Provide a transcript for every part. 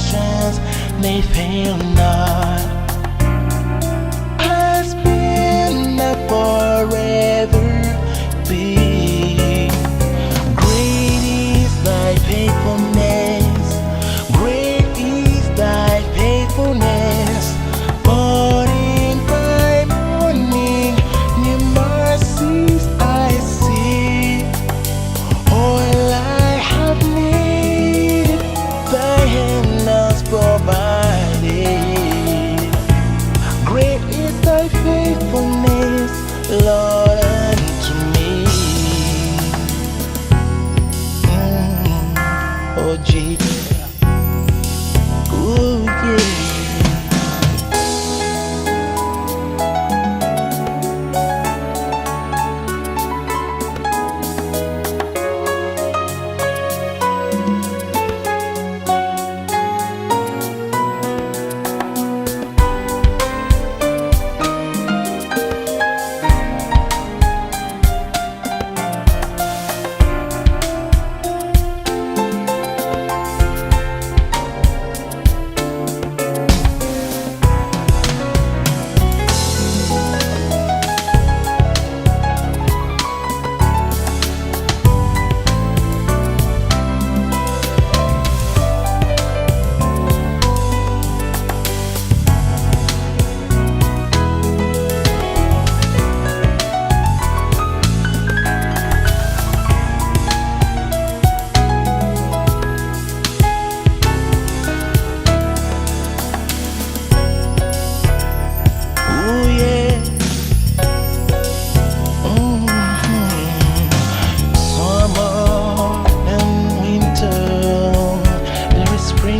compassions, they fail not. Has been a forever be. Great is thy faithfulness, great is thy faithfulness. Morning by morning, new mercies I see. All I have needed, thy hand has provided. Great is thy faithfulness, Lord, unto me. Oh, Jesus. Oh, yeah.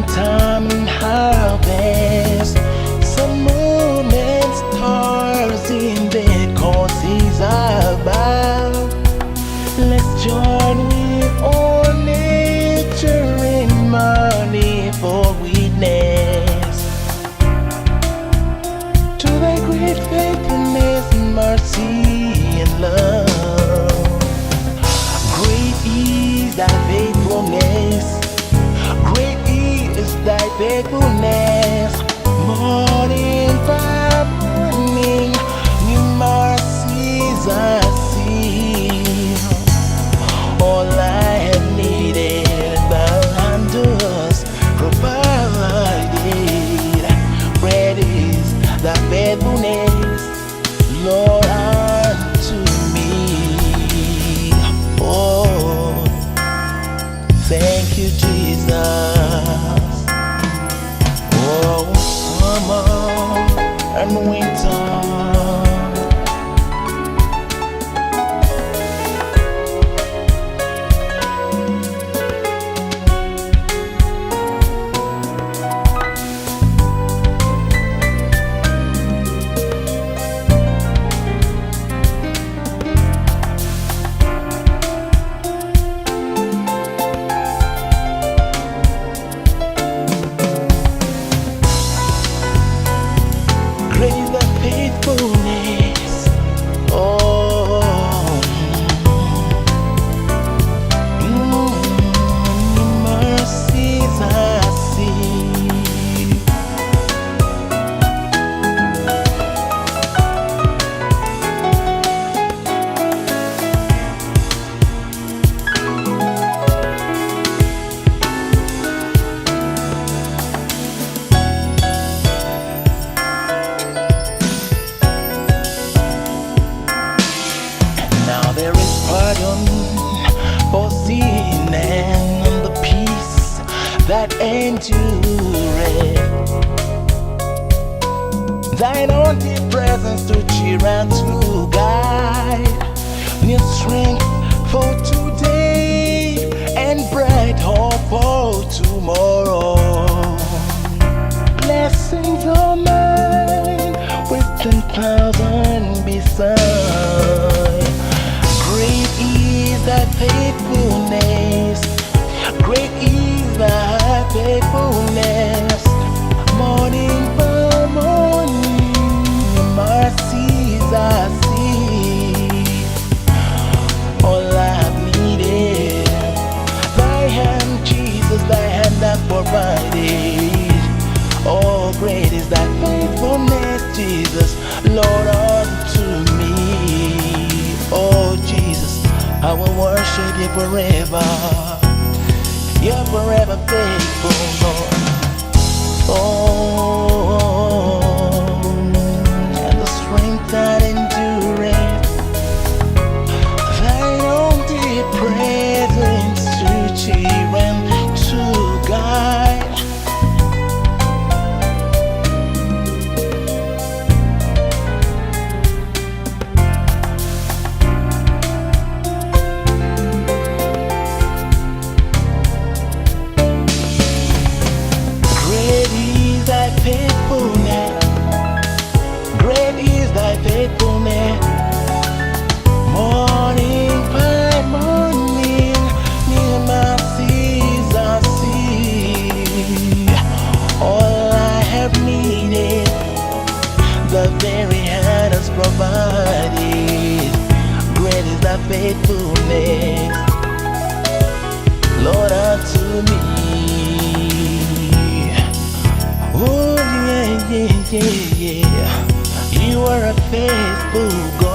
Time and harvest, some moments stars in their courses about. Let's join with all nature in manifold witness to thy great faithfulness, mercy, and love. Great is thy faithfulness, great is thy faithfulness. Morning by morning, new mercies I see. All I have needed, thou hand dost provided. Great is thy faithfulness, Lord, unto me. Oh, thank you, Jesus. Oh, summer and winter, great is thy faithfulness. Oh, mercies I see. Now there is pardon for sin and the peace that endureth. Thine omnipresence to cheer and to guide. New strength for today and bright hope for tomorrow. Blessings are mine with 10,000 beside. Great is thy faithfulness, great is thy faithfulness. Morning by morning, mercies I see. All I've needed, thy hand, Jesus, thy hand hath provided. great is thy faithfulness, Jesus, Lord, unto me. Oh Jesus, I will worship you forever. You're forever faithful, Lord. Oh, and the strength that endureth, thine own deep presence to cheer and to guide. Great is thy faithfulness. Great is thy faithfulness. Morning by morning, new mercies I see. All I have needed, the very hand has provided. Great is thy faithfulness, Lord, unto me. Oh yeah, yeah, yeah, yeah. You are a faithful God.